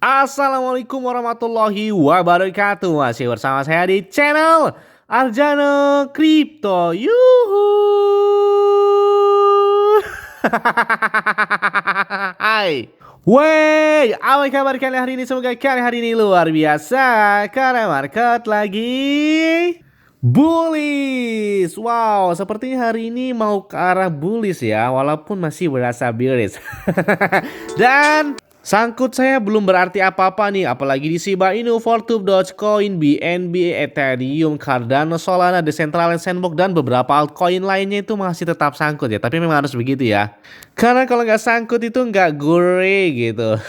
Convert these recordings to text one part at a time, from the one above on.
Assalamualaikum warahmatullahi wabarakatuh. Masih bersama saya di channel Arjana Crypto. Yuhu. Hai. Wey, apa kabar kalian hari ini? Semoga kalian hari ini luar biasa karena market lagi bullish. Wow, sepertinya hari ini mau ke arah bullish ya, walaupun masih berasa bearish. Dan sangkut saya belum berarti apa-apa nih, apalagi di Shiba Inu, Fortube, Dogecoin, BNB, Ethereum, Cardano, Solana, Decentraland, Sandbox, dan beberapa altcoin lainnya itu masih tetap sangkut ya. Tapi memang harus begitu ya. Karena kalau nggak sangkut itu nggak gurih gitu.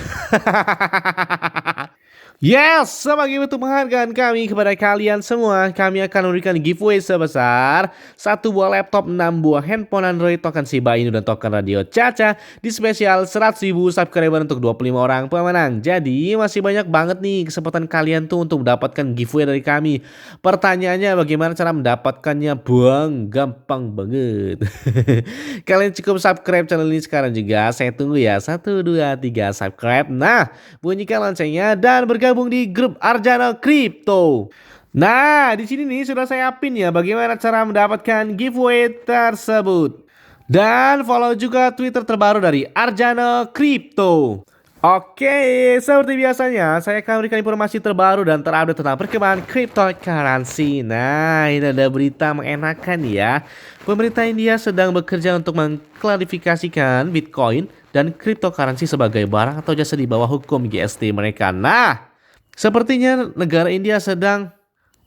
Yes, sebagai bentuk penghargaan kami kepada kalian semua, kami akan memberikan giveaway sebesar 1 buah laptop, 6 buah handphone Android, token Shiba Inu, dan token Radio Caca di spesial 100.000 subscriber untuk 25 orang pemenang. Jadi masih banyak banget nih kesempatan kalian tuh untuk mendapatkan giveaway dari kami. Pertanyaannya bagaimana cara mendapatkannya? Buang, gampang banget. Kalian cukup subscribe channel ini sekarang juga. Saya tunggu ya. 1, 2, 3 subscribe. Nah, bunyikan loncengnya dan bergabung di grup Arjana Crypto. Nah, di sini nih sudah saya pin ya bagaimana cara mendapatkan giveaway tersebut. Dan follow juga Twitter terbaru dari Arjana Crypto. Oke, seperti biasanya saya akan memberikan informasi terbaru dan terupdate tentang perkembangan cryptocurrency. Nah, ini ada berita mengenakan ya. Pemerintah India sedang bekerja untuk mengklarifikasikan Bitcoin dan cryptocurrency sebagai barang atau jasa di bawah hukum GST mereka. Nah, sepertinya negara India sedang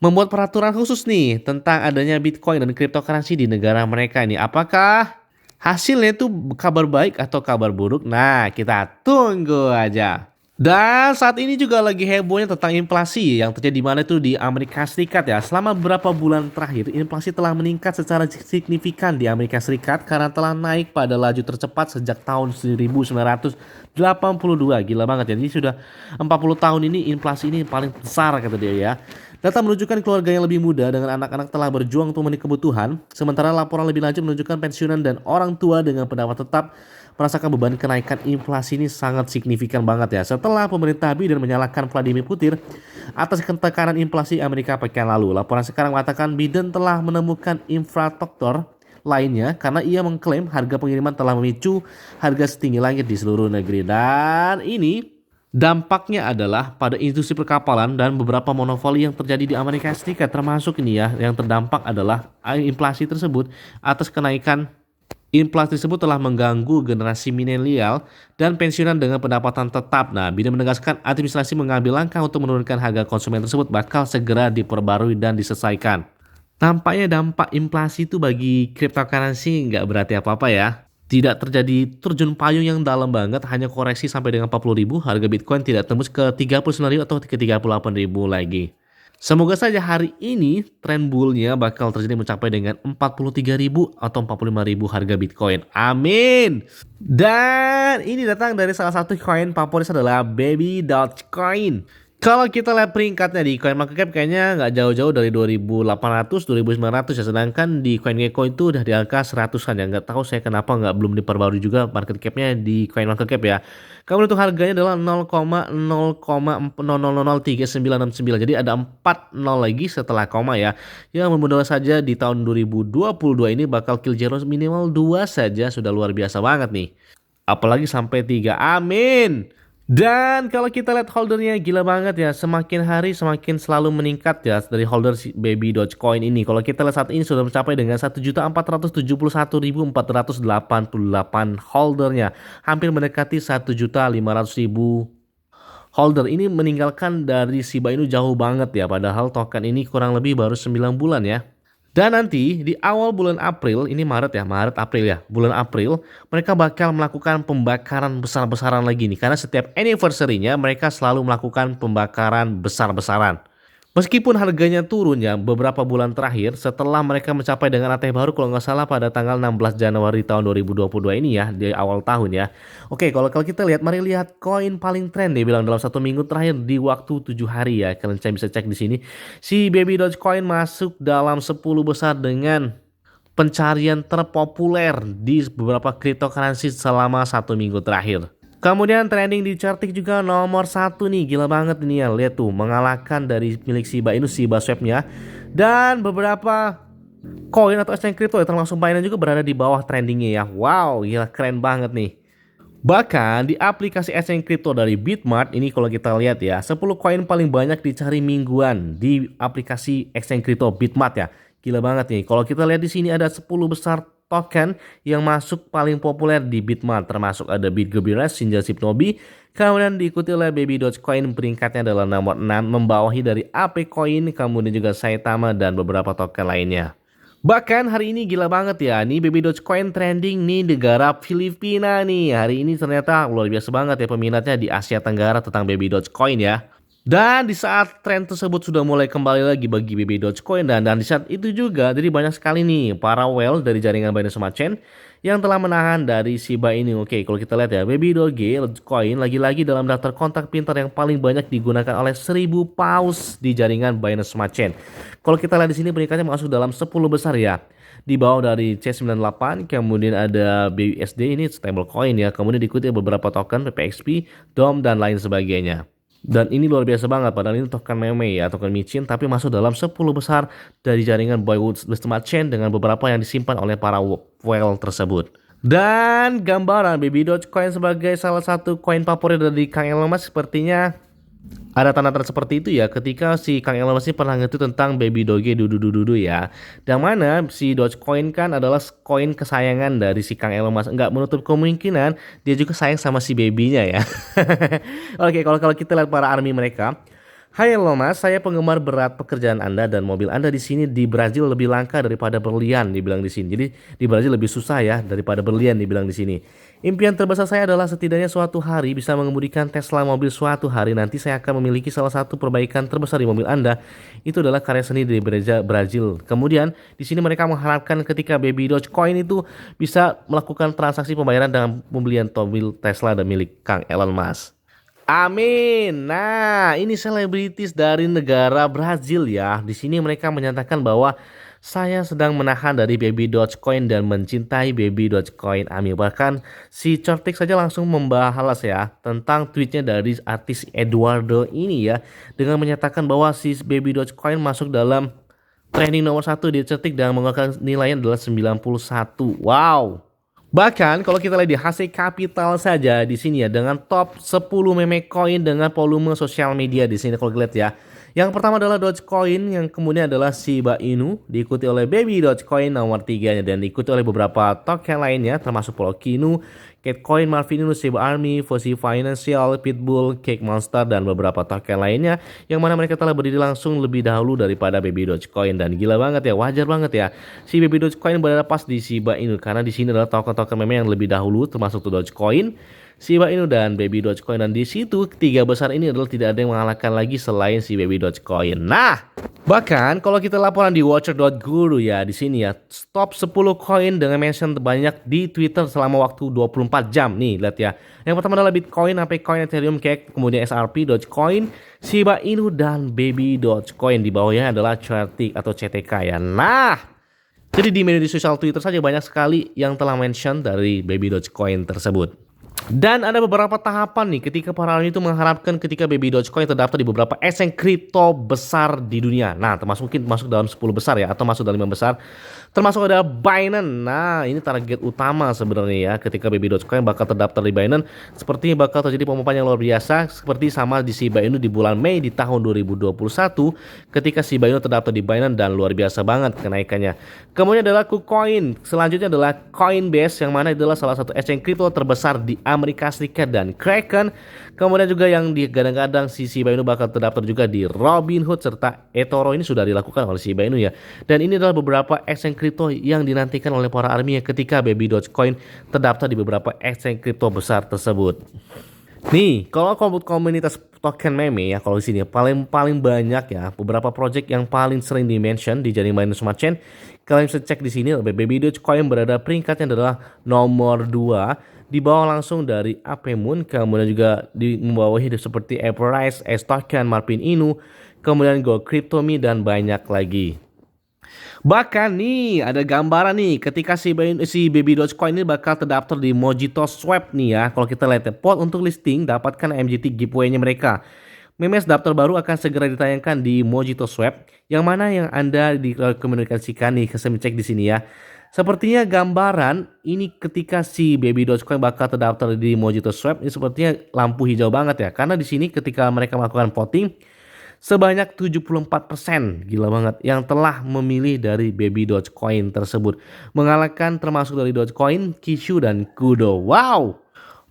membuat peraturan khusus nih tentang adanya Bitcoin dan cryptocurrency di negara mereka ini. Apakah hasilnya itu kabar baik atau kabar buruk? Nah, kita tunggu aja. Dan saat ini juga lagi hebohnya tentang inflasi yang terjadi di mana itu di Amerika Serikat ya. Selama beberapa bulan terakhir, inflasi telah meningkat secara signifikan di Amerika Serikat karena telah naik pada laju tercepat sejak tahun 1982. Gila banget ya. Jadi sudah 40 tahun ini inflasi ini paling besar kata dia ya. Data menunjukkan keluarga yang lebih muda dengan anak-anak telah berjuang untuk memenuhi kebutuhan, sementara laporan lebih lanjut menunjukkan pensiunan dan orang tua dengan pendapat tetap merasakan beban kenaikan inflasi ini sangat signifikan banget ya. Setelah pemerintah Biden menyalahkan Vladimir Putin atas tekanan inflasi Amerika pekan lalu, laporan sekarang mengatakan Biden telah menemukan infrastruktur lainnya karena ia mengklaim harga pengiriman telah memicu harga setinggi langit di seluruh negeri. Dan ini dampaknya adalah pada industri perkapalan dan beberapa monopoli yang terjadi di Amerika Serikat, termasuk ini ya, yang terdampak adalah inflasi tersebut. Atas kenaikan inflasi tersebut telah mengganggu generasi milenial dan pensiunan dengan pendapatan tetap. Nah, Biden menegaskan administrasi mengambil langkah untuk menurunkan harga konsumen tersebut bakal segera diperbarui dan diselesaikan. Nampaknya dampak inflasi itu bagi cryptocurrency nggak berarti apa-apa ya. Tidak terjadi terjun payung yang dalam banget, hanya koreksi sampai dengan 40.000, harga Bitcoin tidak tembus ke 39.000 atau ke 38.000 lagi. Semoga saja hari ini tren bullnya bakal terjadi mencapai dengan 43.000 atau 45.000 harga Bitcoin. Amin. Dan ini datang dari salah satu koin favorit adalah Baby Dogecoin. Kalau kita lihat peringkatnya di CoinMarketCap kayaknya nggak jauh-jauh dari 2.800, 2.900 ya. Sedangkan di CoinGecko itu udah di angka 100-an ya. Nggak tahu saya kenapa nggak belum diperbarui juga market cap-nya di CoinMarketCap ya. Kemudian untuk harganya adalah 0,0003969. Jadi ada 4 nol lagi setelah koma ya. Ya mudah-mudahan saja di tahun 2022 ini bakal kill zero minimal 2 saja, sudah luar biasa banget nih. Apalagi sampai 3. Amin. Dan kalau kita lihat holdernya gila banget ya, semakin hari semakin selalu meningkat ya dari holder si Baby Dogecoin ini. Kalau kita lihat saat ini sudah mencapai dengan 1.471.488 holdernya, hampir mendekati 1.500.000 holder. Ini meninggalkan dari Shiba Inu jauh banget ya, padahal token ini kurang lebih baru 9 bulan ya. Dan nanti di awal bulan April, ini Maret April ya, bulan April mereka bakal melakukan pembakaran besar-besaran lagi nih. Karena setiap anniversary-nya mereka selalu melakukan pembakaran besar-besaran. Meskipun harganya turun ya beberapa bulan terakhir setelah mereka mencapai dengan ATH baru kalau nggak salah pada tanggal 16 Januari tahun 2022 ini ya, di awal tahun ya. Oke, kalau kita lihat, mari lihat koin paling tren dia bilang dalam 1 minggu terakhir di waktu 7 hari ya. Kalian bisa cek di sini. Si Baby Dogecoin masuk dalam 10 besar dengan pencarian terpopuler di beberapa cryptocurrency selama 1 minggu terakhir. Kemudian trending di Chartik juga nomor 1 nih, gila banget ini ya. Lihat tuh, mengalahkan dari milik Shiba Inu, Shiba Swap-nya. Dan beberapa koin atau exchange crypto termasuk Binance juga berada di bawah trendingnya ya. Wow, gila keren banget nih. Bahkan di aplikasi exchange crypto dari Bitmart ini kalau kita lihat ya, 10 koin paling banyak dicari mingguan di aplikasi exchange crypto Bitmart ya. Gila banget nih. Kalau kita lihat di sini ada 10 besar token yang masuk paling populer di Bitmart, termasuk ada BitGoBirash, Shinja Shibnobi, kemudian diikuti oleh Baby Dogecoin, peringkatnya adalah nomor 6 membawahi dari AP Coin, kemudian juga Saitama dan beberapa token lainnya. Bahkan hari ini gila banget ya, nih Baby Dogecoin trending nih negara Filipina nih. Hari ini ternyata luar biasa banget ya peminatnya di Asia Tenggara tentang Baby Dogecoin ya. Dan di saat tren tersebut sudah mulai kembali lagi bagi Baby Dogecoin dan di saat itu juga jadi banyak sekali nih para whale dari jaringan Binance Smart Chain yang telah menahan dari Shiba ini. Oke, kalau kita lihat ya, Baby Dogecoin lagi-lagi dalam daftar kontak pintar yang paling banyak digunakan oleh 1000 paus di jaringan Binance Smart Chain. Kalau kita lihat di sini peringkatnya masuk dalam 10 besar ya. Di bawah dari C98, kemudian ada BUSD ini stablecoin ya, kemudian diikuti beberapa token PPXP, DOM dan lain sebagainya. Dan ini luar biasa banget, padahal ini token meme ya, token micin, tapi masuk dalam 10 besar dari jaringan Binance Smart Chain dengan beberapa yang disimpan oleh para whale tersebut. Dan gambaran Baby Dogecoin sebagai salah satu koin favorit dari Kang Elon Musk sepertinya ada tanda-tanda seperti itu ya, ketika si Kang Elon Musk pernah nge-tweet tentang Baby Doge dudu ya. Dan mana si Dogecoin kan adalah koin kesayangan dari si Kang Elon Musk. Nggak menutup kemungkinan dia juga sayang sama si babynya ya. Oke, kalau kita lihat para army mereka. Hai Elon Musk, saya penggemar berat pekerjaan Anda dan mobil Anda di sini di Brazil lebih langka daripada berlian, dibilang di sini. Jadi di Brazil lebih susah ya daripada berlian, dibilang di sini. Impian terbesar saya adalah setidaknya suatu hari bisa mengemudikan Tesla mobil. Suatu hari nanti saya akan memiliki salah satu perbaikan terbesar di mobil Anda. Itu adalah karya seni dari Brazil. Kemudian di sini mereka mengharapkan ketika Baby Dogecoin itu bisa melakukan transaksi pembayaran dengan pembelian mobil Tesla dan milik Kang Elon Musk. Amin. Nah, ini selebritis dari negara Brazil ya. Di sini mereka menyatakan bahwa saya sedang menahan dari Baby Dogecoin dan mencintai Baby Dogecoin. Amin. Bahkan si Cortex saja langsung membahas ya tentang tweetnya dari artis Eduardo ini ya, dengan menyatakan bahwa si Baby Dogecoin masuk dalam trending nomor 1 di Certik dan mengeluarkan nilainya adalah 91. Wow. Bahkan kalau kita lihat di HC Capital saja di sini ya, dengan top 10 meme coin dengan volume sosial media di sini kalau kita lihat ya. Yang pertama adalah Dogecoin, yang kemudian adalah Shiba Inu, diikuti oleh Baby Dogecoin nomor 3-nya dan diikuti oleh beberapa token lainnya termasuk Polkinu, Cakecoin, Marvinus, Shiba Army, Fosi Financial, Pitbull, Cake Monster dan beberapa token lainnya yang mana mereka telah berdiri langsung lebih dahulu daripada Baby Dogecoin. Dan gila banget ya, wajar banget ya si Baby Dogecoin berada pas di Shiba Inu karena di sini adalah token-token meme yang lebih dahulu termasuk Dogecoin, Shiba Inu dan Baby Dogecoin, dan di situ ketiga besar ini adalah tidak ada yang mengalahkan lagi selain si Baby Dogecoin. Nah, bahkan kalau kita laporan di Watcher.guru ya, di sini ya, top 10 koin dengan mention terbanyak di Twitter selama waktu 24 jam. Nih, lihat ya. Yang pertama adalah Bitcoin, AP Coin, Ethereum, Cake, kemudian SRP, Dogecoin, Shiba Inu dan Baby Dogecoin. Di bawahnya adalah Certik atau CTK ya. Nah, jadi di media sosial Twitter saja banyak sekali yang telah mention dari Baby Dogecoin tersebut. Dan ada beberapa tahapan nih ketika para ahli itu mengharapkan ketika Baby Dogecoin terdaftar di beberapa exchange kripto besar di dunia. Nah, termasuk mungkin masuk dalam 10 besar ya, atau masuk dalam 5 besar. Termasuk ada Binance. Nah, ini target utama sebenarnya ya, ketika Baby Dogecoin bakal terdaftar di Binance. Sepertinya bakal terjadi pemumpahan yang luar biasa seperti sama di Shiba Inu di bulan Mei di tahun 2021 ketika Shiba Inu terdaftar di Binance dan luar biasa banget kenaikannya. Kemudian adalah KuCoin. Selanjutnya adalah Coinbase yang mana adalah salah satu exchange kripto terbesar di Amerika Serikat dan Kraken. Kemudian juga yang digadang-gadang si Shiba Inu bakal terdaftar juga di Robinhood serta eToro, ini sudah dilakukan oleh Shiba Inu ya. Dan ini adalah beberapa exchange kripto yang dinantikan oleh para army ketika Baby Dogecoin terdaftar di beberapa exchange kripto besar tersebut. Nih, kalau komunitas token meme ya, kalau di sini paling banyak ya beberapa project yang paling sering di-mention di jaringan Binance Smart Chain. Kalian bisa cek di sini, Baby Dogecoin berada peringkatnya adalah nomor 2 di bawah langsung dari Apemoon, kemudian juga di membawahi seperti Everrise, S-Token, Marvin Inu, kemudian Go Crypto.me dan banyak lagi. Bahkan nih ada gambaran nih ketika si Baby Dogecoin ini bakal terdaftar di Mojito Swap nih ya. Kalau kita lihat ya, pot untuk listing dapatkan MGT giveaway-nya mereka. Memes daftar baru akan segera ditayangkan di Mojito Swap, yang mana yang Anda dikomunikasikan nih, saya cek di sini ya. Sepertinya gambaran ini ketika si Baby Dogecoin bakal terdaftar di Mojito Swap ini sepertinya lampu hijau banget ya. Karena di sini ketika mereka melakukan voting sebanyak 74%, gila banget, yang telah memilih dari Baby Dogecoin tersebut. Mengalahkan termasuk dari Dogecoin, Kishu dan Kudo. Wow!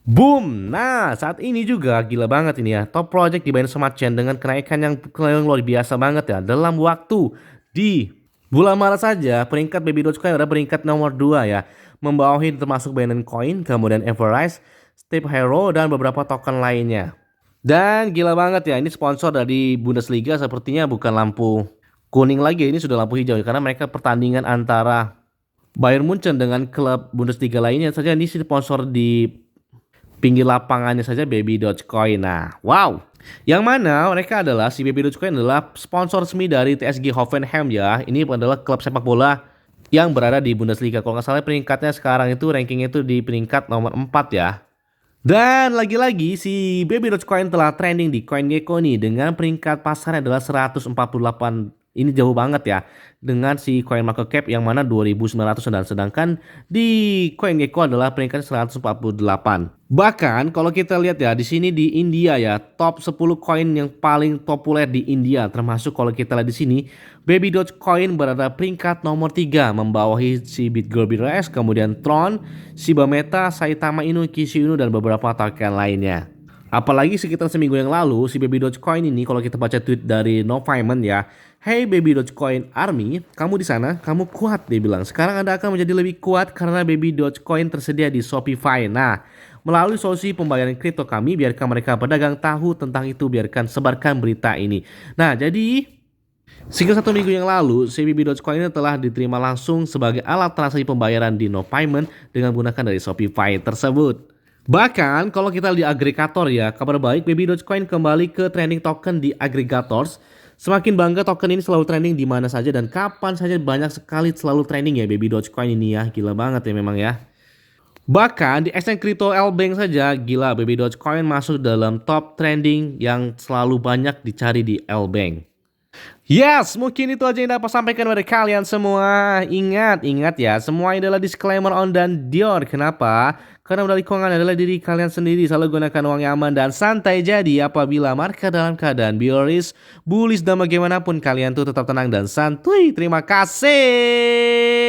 Boom! Nah, saat ini juga gila banget ini ya. Top project di Binance Smart Chain dengan kenaikan yang luar biasa banget ya. Dalam waktu di bulan Maret saja, peringkat Baby Dogecoin adalah peringkat nomor 2 ya. Membawahi termasuk Binance Coin, kemudian Everrise, Step Hero, dan beberapa token lainnya. Dan gila banget ya, ini sponsor dari Bundesliga sepertinya bukan lampu kuning lagi, ini sudah lampu hijau karena mereka pertandingan antara Bayern Munchen dengan klub Bundesliga lainnya saja ini sponsor di pinggir lapangannya saja Baby Dogecoin. Nah, wow. Yang mana mereka adalah si Baby Dogecoin adalah sponsor resmi dari TSG Hoffenheim ya. Ini adalah klub sepak bola yang berada di Bundesliga. Kalau nggak salah peringkatnya sekarang itu rankingnya itu di peringkat nomor 4 ya. Dan lagi-lagi si Baby Dogecoin telah trending di CoinGecko nih dengan peringkat pasarnya adalah 148. Ini jauh banget ya dengan si coin market cap yang mana 2.900 dan sedangkan di CoinGecko adalah peringkat 148. Bahkan kalau kita lihat ya di sini di India ya, top 10 koin yang paling populer di India termasuk kalau kita lihat di sini Baby Dogecoin berada peringkat nomor 3 membawahi si BitGirl BTS, kemudian Tron, Shiba Meta, Saitama Inu, Kishu Inu dan beberapa token lainnya. Apalagi sekitar seminggu yang lalu si Baby Dogecoin ini kalau kita baca tweet dari Novaiman ya, "Hey Baby Dogecoin Army, kamu di sana, kamu kuat," dia bilang. "Sekarang Anda akan menjadi lebih kuat karena Baby Dogecoin tersedia di Shopify. Nah, melalui solusi pembayaran kripto kami, biarkan mereka pedagang tahu tentang itu, biarkan sebarkan berita ini." Nah, jadi sehingga 1 minggu yang lalu, si Baby Dogecoin ini telah diterima langsung sebagai alat transaksi pembayaran di Novaiman dengan menggunakan dari Shopify tersebut. Bahkan kalau kita lihat di agregator ya, kabar baik Baby Dogecoin kembali ke trending token di agregators. Semakin bangga token ini selalu trending di mana saja dan kapan saja, banyak sekali selalu trending ya Baby Dogecoin ini ya. Gila banget ya memang ya. Bahkan di exchange crypto L-Bank saja gila Baby Dogecoin masuk dalam top trending yang selalu banyak dicari di L-Bank. Yes, mungkin itu aja yang dapat sampaikan pada kalian semua. Ingat ya, semua ini adalah disclaimer on dan Dior. Kenapa? Karena modal keuangan adalah diri kalian sendiri. Selalu gunakan uang yang aman dan santai. Jadi apabila market dalam keadaan bearish, bullish dan bagaimanapun kalian tuh tetap tenang dan santuy. Terima kasih.